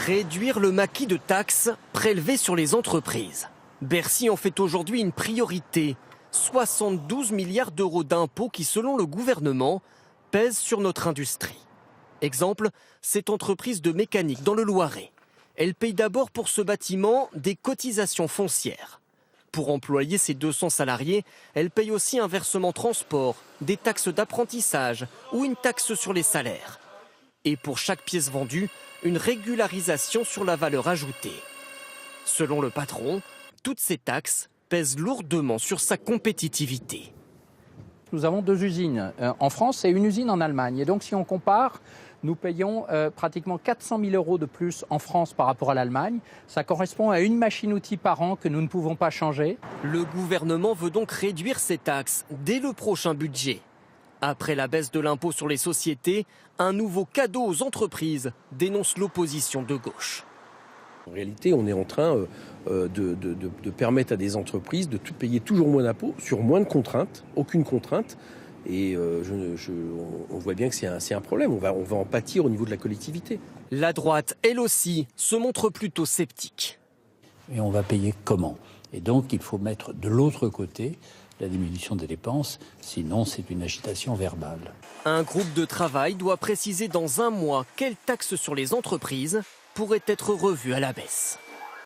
Réduire le maquis de taxes prélevées sur les entreprises. Bercy en fait aujourd'hui une priorité. 72 milliards d'euros d'impôts qui, selon le gouvernement, pèsent sur notre industrie. Exemple, cette entreprise de mécanique dans le Loiret. Elle paye d'abord pour ce bâtiment des cotisations foncières. Pour employer ses 200 salariés, elle paye aussi un versement transport, des taxes d'apprentissage ou une taxe sur les salaires. Et pour chaque pièce vendue, une régularisation sur la valeur ajoutée. Selon le patron, toutes ces taxes pèsent lourdement sur sa compétitivité. Nous avons 2 usines en France et une usine en Allemagne. Et donc si on compare, nous payons pratiquement 400 000 euros de plus en France par rapport à l'Allemagne. Ça correspond à une machine-outil par an que nous ne pouvons pas changer. Le gouvernement veut donc réduire ces taxes dès le prochain budget. Après la baisse de l'impôt sur les sociétés, un nouveau cadeau aux entreprises, dénonce l'opposition de gauche. En réalité, on est en train de permettre à des entreprises de payer toujours moins d'impôts sur moins de contraintes, aucune contrainte. Et on voit bien que c'est un problème. On va en pâtir au niveau de la collectivité. La droite, elle aussi, se montre plutôt sceptique. Et on va payer comment? Et donc, il faut mettre de l'autre côté la diminution des dépenses, sinon c'est une agitation verbale. Un groupe de travail doit préciser dans un mois quelle taxe sur les entreprises pourrait être revue à la baisse.